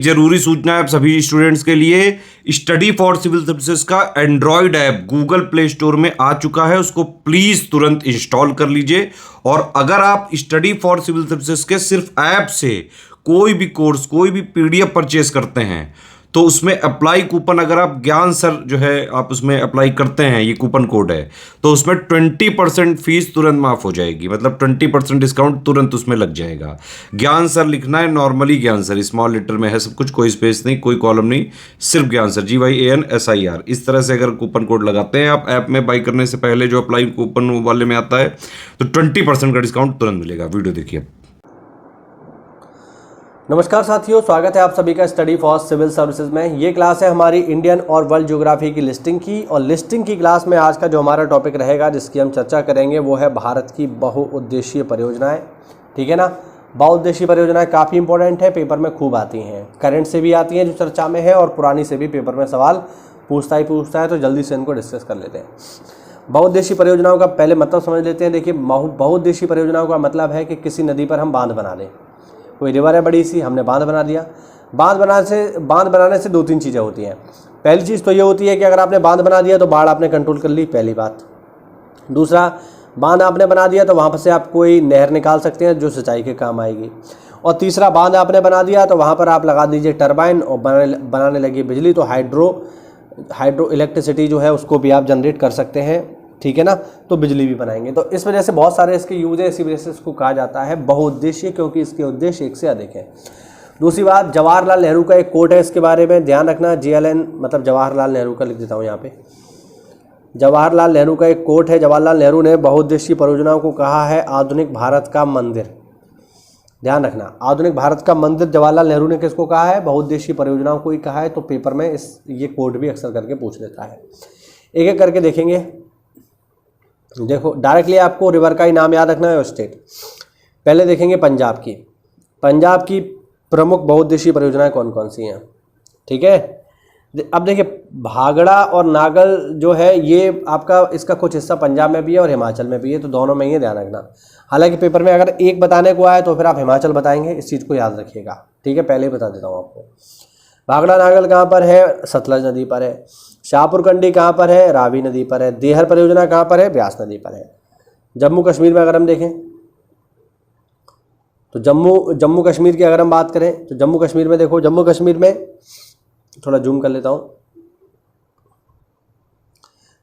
जरूरी सूचना है आप सभी स्टूडेंट्स के लिए, स्टडी फॉर सिविल सर्विसेज का Android app Google play store में आ चुका है, उसको प्लीज तुरंत इंस्टॉल कर लीजिए। और अगर आप स्टडी फॉर सिविल सर्विसेज के सिर्फ ऐप से कोई भी कोर्स, कोई भी पीडीएफ परचेस करते हैं तो उसमें अप्लाई कूपन, अगर आप ज्ञान सर जो है आप उसमें अप्लाई करते हैं, ये कूपन कोड है, तो उसमें 20% फीस तुरंत माफ हो जाएगी, मतलब 20% डिस्काउंट तुरंत उसमें लग जाएगा। ज्ञान सर लिखना है, नॉर्मली ज्ञान सर स्मॉल लेटर में है सब कुछ, कोई स्पेस नहीं, कोई कॉलम नहीं, सिर्फ ज्ञान सर, GYANSIR। इस तरह से अगर कूपन कोड लगाते हैं आप ऐप में बाई करने से पहले, जो अप्लाई कूपन वाले में आता है, तो 20% का डिस्काउंट तुरंत मिलेगा। वीडियो देखिए। नमस्कार साथियों, स्वागत है आप सभी का स्टडी फॉर सिविल सर्विसेज में। ये क्लास है हमारी इंडियन और वर्ल्ड ज्योग्राफी की लिस्टिंग की, और लिस्टिंग की क्लास में आज का जो हमारा टॉपिक रहेगा, जिसकी हम चर्चा करेंगे, वो है भारत की बहुउद्देशीय परियोजनाएं। ठीक है ना। बहुउद्देशीय परियोजनाएं काफ़ी इंपॉर्टेंट है, पेपर में खूब आती हैं, करंट से भी आती हैं जो चर्चा में है, और पुरानी से भी पेपर में सवाल पूछता है, तो जल्दी से इनको डिस्कस कर लेते हैं। बहुउद्देशीय परियोजनाओं का पहले मतलब समझ लेते हैं। देखिए, बहुउद्देशीय परियोजनाओं का मतलब है कि किसी नदी पर हम बांध बना दें। कोई रिवर है बड़ी सी, हमने बांध बना दिया। बांध बनाने से दो तीन चीज़ें होती हैं। पहली चीज़ तो ये होती है कि अगर आपने बांध बना दिया तो बाढ़ आपने कंट्रोल कर ली, पहली बात। दूसरा, बांध आपने बना दिया तो वहाँ पर से आप कोई नहर निकाल सकते हैं जो सिंचाई के काम आएगी। और तीसरा, बांध आपने बना दिया तो वहाँ पर आप लगा दीजिए टरबाइन, और बनाने लगी बिजली, तो हाइड्रो इलेक्ट्रिसिटी जो है उसको भी आप जनरेट कर सकते हैं। ठीक है ना। तो बिजली भी बनाएंगे। तो इस वजह से बहुत सारे इसके यूज है, इसी वजह से इसको कहा जाता है बहुउद्देशीय, क्योंकि इसके उद्देश्य एक से अधिक है। दूसरी बात, जवाहरलाल नेहरू का एक कोट है इसके बारे में, ध्यान रखना। JLN मतलब जवाहरलाल नेहरू का लिख देता हूँ यहाँ पे। जवाहरलाल नेहरू का एक कोट है। जवाहरलाल नेहरू ने बहुउद्देशीय परियोजनाओं को कहा है आधुनिक भारत का मंदिर। ध्यान रखना, आधुनिक भारत का मंदिर जवाहरलाल नेहरू ने किसको कहा है? बहुउद्देशीय परियोजनाओं को ही कहा है। तो पेपर में ये कोट भी अक्सर करके पूछ लेता है। एक एक करके देखेंगे। देखो, डायरेक्टली आपको रिवर का ही नाम याद रखना है, स्टेट। पहले देखेंगे पंजाब की प्रमुख बहुउद्देशीय परियोजनाएं कौन कौन सी हैं। ठीक है। अब देखिए, भागड़ा और नागल जो है ये आपका, इसका कुछ हिस्सा पंजाब में भी है और हिमाचल में भी है, तो दोनों में ही ध्यान रखना। हालांकि पेपर में अगर एक बताने को आए तो फिर आप हिमाचल बताएंगे, इस चीज़ को याद रखिएगा। ठीक है, पहले ही बता देता हूँ आपको। भागड़ा नागल कहाँ पर है? सतलज नदी पर है। शाहपुर कंडी कहाँ पर है? रावी नदी पर है। देहर परियोजना कहाँ पर है? ब्यास नदी पर है। जम्मू कश्मीर में अगर हम देखें तो जम्मू कश्मीर की अगर हम बात करें तो जम्मू कश्मीर में देखो, जम्मू कश्मीर में थोड़ा जूम कर लेता हूँ।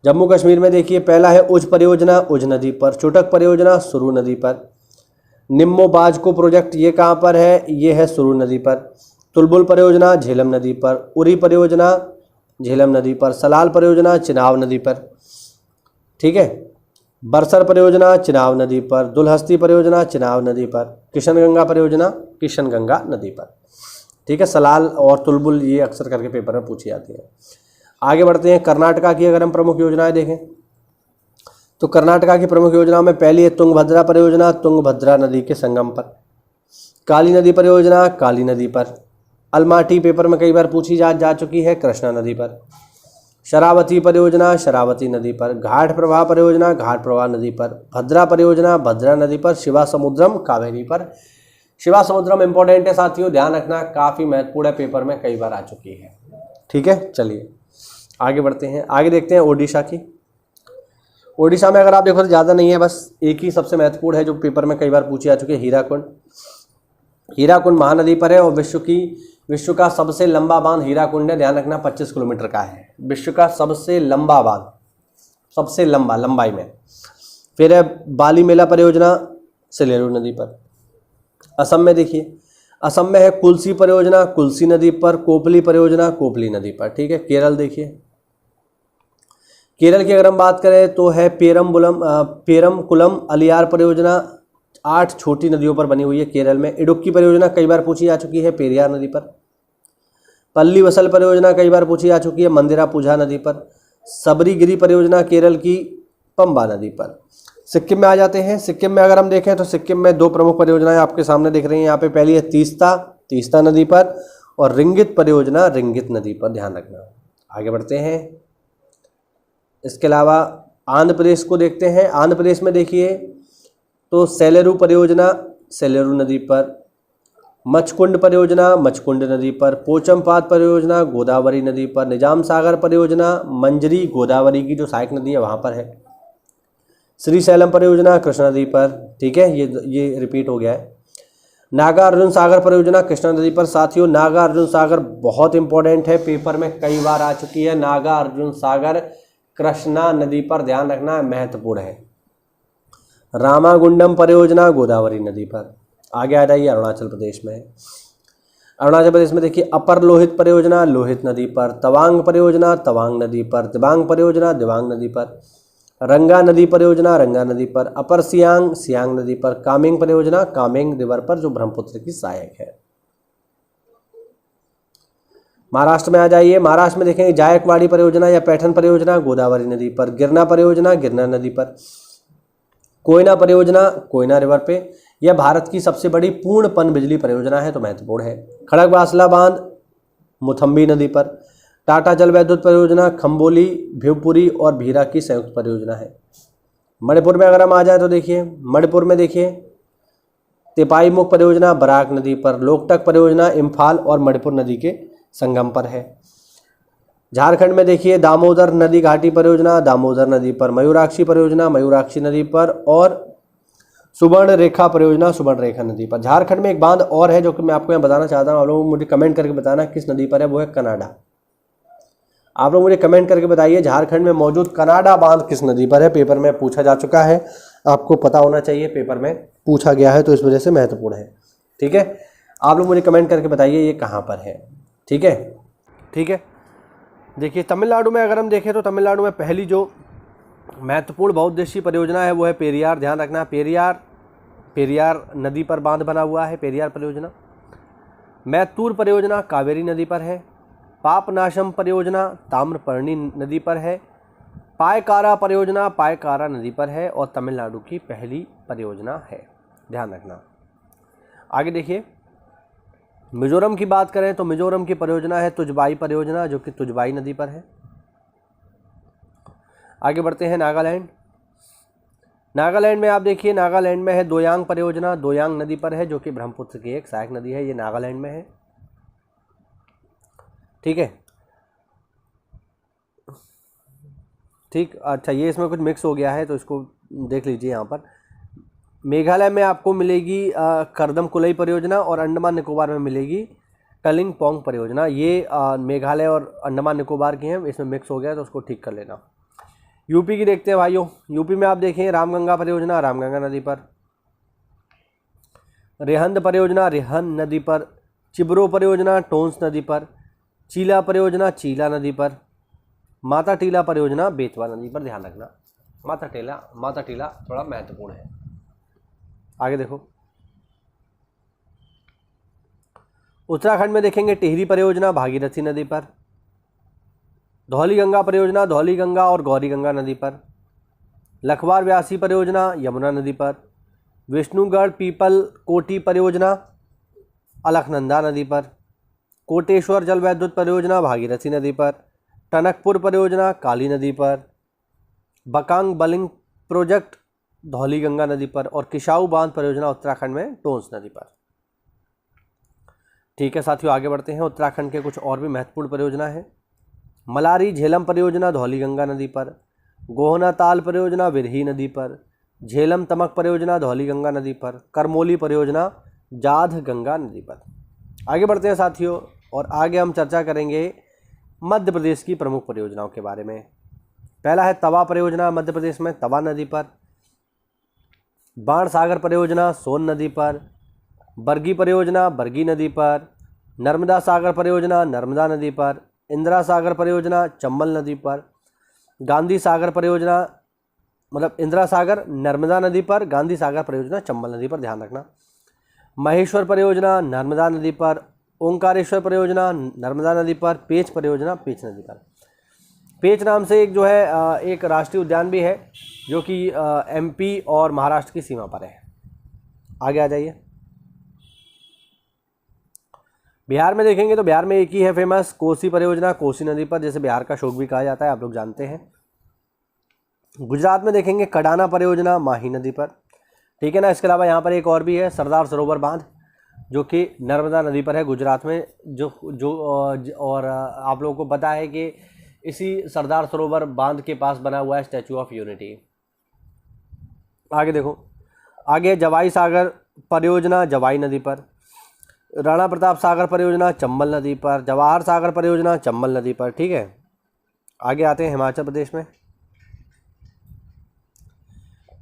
जम्मू कश्मीर में देखिए, पहला है उज परियोजना, उज नदी पर। चुटक परियोजना सुरू नदी पर। निम्मो बाजको प्रोजेक्ट ये कहाँ पर है? ये है सुरू नदी पर। तुलबुल परियोजना झेलम नदी पर। उरी परियोजना झेलम नदी पर। सलाल परियोजना चिनाब नदी पर। ठीक है। बरसर परियोजना चिनाब नदी पर। दुलहस्ती परियोजना चिनाब नदी पर। किशनगंगा परियोजना किशनगंगा नदी पर। ठीक है। सलाल और तुलबुल ये अक्सर करके पेपर में पूछी जाती है। आगे बढ़ते हैं। कर्नाटका की अगर हम प्रमुख योजनाएं देखें तो कर्नाटका की प्रमुख योजनाओं में पहली है तुंगभद्रा परियोजना, तुंगभद्रा नदी के संगम पर। काली नदी परियोजना काली नदी पर। अलमाटी पेपर में कई बार पूछी जा चुकी है, कृष्णा नदी पर। शरावती परियोजना शरावती नदी पर। घाट प्रवाह परियोजना घाट प्रवाह नदी पर। भद्रा परियोजना भद्रा नदी पर। शिवा समुद्रम कावेरी पर। शिवा समुद्रम इंपॉर्टेंट है साथियों, ध्यान रखना, काफ़ी महत्वपूर्ण है, पेपर में कई बार आ चुकी है। ठीक है, चलिए आगे बढ़ते हैं। आगे देखते हैं ओडिशा की। ओडिशा में अगर आप देखो तो ज़्यादा नहीं है, बस एक ही सबसे महत्वपूर्ण है जो पेपर में कई बार पूछी जा चुकी है, हीराकुंड। हीराकुंड महानदी पर है, और विश्व का सबसे लंबा बांध हीराकुंड है। ध्यान रखना, 25 किलोमीटर का है। विश्व का सबसे लंबा बांध, सबसे लंबा लंबाई में। फिर है बाली मेला परियोजना सेलेरू नदी पर। असम में देखिए, असम में है कुल्सी परियोजना कुल्सी नदी पर। कोपली परियोजना कोपली नदी पर। ठीक है। केरल देखिए, केरल की अगर हम बात करें तो है पेरमकुलम अलियार परियोजना, 8 छोटी नदियों पर बनी हुई है केरल में। इडुक्की परियोजना कई बार पूछी जा चुकी है, पेरियार नदी पर। पल्ली वसल परियोजना कई बार पूछी जा चुकी है, मंदिरा पूझा नदी पर। सबरीगिरी परियोजना केरल की पंबा नदी पर। सिक्किम में आ जाते हैं। सिक्किम में अगर हम देखें तो सिक्किम में 2 प्रमुख परियोजनाएं आपके सामने दिख रही हैं यहाँ पे। पहली है तीस्ता नदी पर, और रिंगित परियोजना रिंगित नदी पर। ध्यान रखना। आगे बढ़ते हैं। इसके अलावा आंध्र प्रदेश को देखते हैं। आंध्र प्रदेश में देखिए तो सेलेरू परियोजना सेलेरू नदी पर। मचकुंड परियोजना मचकुंड नदी पर, पोचमपाद परियोजना गोदावरी नदी पर, निजाम सागर परियोजना मंजरी गोदावरी की जो सहायक नदी है वहाँ पर है, श्रीशैलम परियोजना कृष्णा नदी पर, ठीक है, ये रिपीट हो गया है। नागार्जुन सागर परियोजना कृष्णा नदी पर। साथियों नागार्जुन सागर बहुत इंपॉर्टेंट है, पेपर में कई बार आ चुकी है। नागार्जुन सागर कृष्णा नदी पर, ध्यान रखना महत्वपूर्ण है। रामागुंडम परियोजना गोदावरी नदी पर। आगे आ जाइए, अरुणाचल प्रदेश में। अरुणाचल प्रदेश में देखिए अपर लोहित परियोजना लोहित नदी पर, तवांग परियोजना तवांग नदी पर, दिबांग परियोजना दिबांग नदी पर, रंगा नदी परियोजना रंगा नदी पर, अपर सियांग सियांग नदी पर, कामेंग परियोजना कामेंग रिवर पर जो ब्रह्मपुत्र की सहायक है। महाराष्ट्र में आ जाइए, महाराष्ट्र में देखेंगे जायकवाड़ी परियोजना या पैठन परियोजना गोदावरी नदी पर, गिरना परियोजना गिरना नदी पर, कोयना परियोजना कोयना रिवर पे। यह भारत की सबसे बड़ी पूर्ण पन बिजली परियोजना है तो महत्वपूर्ण है। खड़गवासला बांध मुथम्बी नदी पर, टाटा जल विद्युत परियोजना खम्बोली भिवपुरी और भीरा की संयुक्त परियोजना है। मणिपुर में अगर हम आ जाए तो देखिए, मणिपुर में देखिए तेपाईमुख परियोजना बराक नदी पर, लोकटक परियोजना इम्फाल और मणिपुर नदी के संगम पर है। झारखंड में देखिए दामोदर नदी घाटी परियोजना दामोदर नदी पर, मयूराक्षी परियोजना मयूराक्षी नदी पर और सुवर्ण रेखा परियोजना सुवर्ण रेखा नदी पर। झारखंड में एक बांध और है जो कि मैं आपको यहाँ बताना चाहता हूँ, आप लोग मुझे कमेंट करके बताना किस नदी पर है, वो है कनाडा। आप लोग मुझे कमेंट करके बताइए झारखंड में मौजूद कनाडा बांध किस नदी पर है। पेपर में पूछा जा चुका है, आपको पता होना चाहिए, पेपर में पूछा गया है तो इस वजह से महत्वपूर्ण है। ठीक है, आप लोग मुझे कमेंट करके बताइए ये कहाँ पर है। ठीक है, ठीक है। देखिए तमिलनाडु में अगर हम देखें तो तमिलनाडु में पहली जो महत्वपूर्ण बहुउद्देशीय परियोजना है वो है पेरियार। ध्यान रखना पेरियार नदी पर बांध बना हुआ है, पेरियार परियोजना। मैत्तूर परियोजना कावेरी नदी पर है। पापनाशम परियोजना ताम्रपर्णी नदी पर है। पायकारा परियोजना पायकारा नदी पर है और तमिलनाडु की पहली परियोजना है, ध्यान रखना। आगे देखिए मिजोरम की बात करें तो मिजोरम की परियोजना है तुजबाई परियोजना जो कि तुजबाई नदी पर है। आगे बढ़ते हैं नागालैंड। नागालैंड में आप देखिए नागालैंड में है दोयांग परियोजना दोयांग नदी पर है जो कि ब्रह्मपुत्र की एक सहायक नदी है, ये नागालैंड में है। ठीक है, ठीक, अच्छा ये इसमें कुछ मिक्स हो गया है तो इसको देख लीजिए। यहाँ पर मेघालय में आपको मिलेगी करदम कुलई परियोजना और अंडमान निकोबार में मिलेगी कलिंगपोंग परियोजना। ये मेघालय और अंडमान निकोबार की हैं, इसमें मिक्स हो गया है तो उसको ठीक कर लेना। यूपी की देखते हैं भाइयों। यूपी में आप देखें रामगंगा परियोजना रामगंगा नदी पर, रेहंद परियोजना रेहन नदी पर, चिबरो परियोजना टोंस नदी पर, चीला परियोजना चीला नदी पर, माता टीला परियोजना बेतवा नदी पर। ध्यान रखना माता टीला थोड़ा महत्वपूर्ण है। आगे देखो उत्तराखंड में देखेंगे टिहरी परियोजना भागीरथी नदी पर, धौली गंगा परियोजना धौली गंगा और गौरी गंगा नदी पर, लखवार व्यासी परियोजना यमुना नदी पर, विष्णुगढ़ पीपल कोटी परियोजना अलकनंदा नदी पर, कोटेश्वर जल विद्युत परियोजना भागीरथी नदी पर, टनकपुर परियोजना काली नदी पर, बकांग बलिंग प्रोजेक्ट धौली गंगा नदी पर और किशाऊ बांध परियोजना उत्तराखंड में टोंस नदी पर। ठीक है साथियों, आगे बढ़ते हैं। उत्तराखंड के कुछ और भी महत्वपूर्ण परियोजना है। मलारी झेलम परियोजना धौली गंगा नदी पर, गोहना ताल परियोजना विरही नदी पर, झेलम तमक परियोजना धौली गंगा नदी पर, करमोली परियोजना जाध गंगा नदी पर। आगे बढ़ते हैं साथियों और आगे हम चर्चा करेंगे मध्य प्रदेश की प्रमुख परियोजनाओं के बारे में। पहला है तवा परियोजना मध्य प्रदेश में तवा नदी पर, बाण सागर परियोजना सोन नदी पर, बरगी परियोजना बरगी नदी पर, नर्मदा सागर परियोजना नर्मदा नदी पर, इंदिरा सागर परियोजना चंबल नदी पर, गांधी सागर परियोजना मतलब इंदिरा सागर नर्मदा नदी पर, गांधी सागर परियोजना चंबल नदी पर। ध्यान रखना महेश्वर परियोजना नर्मदा नदी पर, ओंकारेश्वर परियोजना नर्मदा नदी पर, पेच परियोजना पेच नदी पर। पेच नाम से एक जो है एक राष्ट्रीय उद्यान भी है जो कि एमपी और महाराष्ट्र की सीमा पर है। आगे आ जाइए। बिहार में देखेंगे तो बिहार में एक ही है फेमस कोसी परियोजना कोसी नदी पर, जैसे बिहार का शोक भी कहा जाता है, आप लोग जानते हैं। गुजरात में देखेंगे कडाना परियोजना माही नदी पर। ठीक है ना, इसके अलावा यहाँ पर एक और भी है सरदार सरोवर बांध जो कि नर्मदा नदी पर है गुजरात में, और आप लोगों को पता है कि इसी सरदार सरोवर बांध के पास बना हुआ है स्टैचू ऑफ यूनिटी। आगे देखो, आगे जवाई सागर परियोजना जवाई नदी पर, राणा प्रताप सागर परियोजना चंबल नदी पर, जवाहर सागर परियोजना चंबल नदी पर। ठीक है, आगे आते हैं हिमाचल प्रदेश में।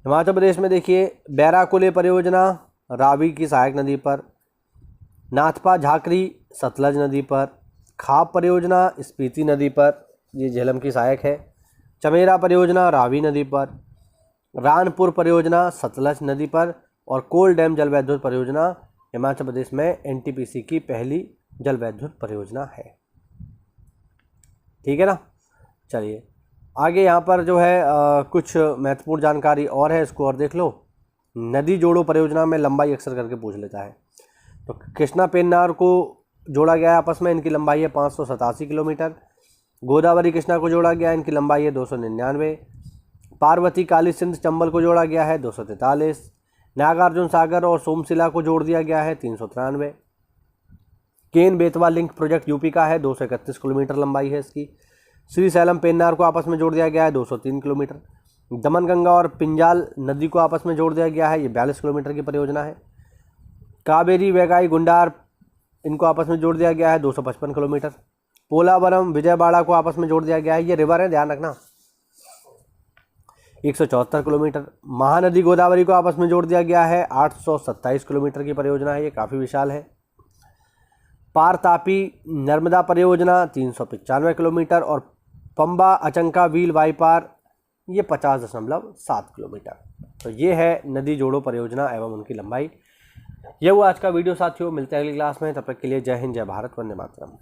हिमाचल प्रदेश में देखिए, बैराकुले परियोजना रावी की सहायक नदी पर, नाथपा झाकरी सतलज नदी पर, खाप परियोजना स्पीति नदी पर, ये झेलम की सहायक है, चमेरा परियोजना रावी नदी पर, रानपुर परियोजना सतलज नदी पर, और कोल डैम जल विद्युत परियोजना हिमाचल प्रदेश में एनटीपीसी की पहली जल विद्युत परियोजना है। ठीक है ना। चलिए आगे यहाँ पर जो है कुछ महत्वपूर्ण जानकारी और है, इसको और देख लो। नदी जोड़ो परियोजना में लंबाई अक्सर करके पूछ लेता है। तो कृष्णा पेन्नार को जोड़ा गया है आपस में, इनकी लंबाई है 587 किलोमीटर। गोदावरी कृष्णा को जोड़ा गया है, इनकी लंबाई है 299। पार्वती काली सिंध चंबल को जोड़ा गया है 243। नागार्जुन सागर और सोमशिला को जोड़ दिया गया है 393। Ken Betwa link project UP का है, 231 किलोमीटर लंबाई है इसकी। श्री सैलम पेन्नार को आपस में जोड़ दिया गया है 203 किलोमीटर। दमनगंगा और पिंजाल नदी को आपस में जोड़ दिया गया है, ये 42 किलोमीटर की परियोजना है। कावेरी वेगाई गुंडार इनको आपस में जोड़ दिया गया है 255 किलोमीटर। पोलावरम विजयवाड़ा को आपस में जोड़ दिया गया है, ये रिवर है ध्यान रखना, 174 किलोमीटर। महानदी गोदावरी को आपस में जोड़ दिया गया है 827 किलोमीटर की परियोजना है, ये काफ़ी विशाल है। पार तापी नर्मदा परियोजना 395 किलोमीटर, और पंबा अचंका व्हील बाईपार ये 50.7 किलोमीटर। तो ये है नदी जोड़ो परियोजना एवं उनकी लंबाई। यह हुआ आज का वीडियो साथियों, मिलते हैं अगली क्लास में, तब तक के लिए जय हिंद, जय भारत, वंदे मातरम।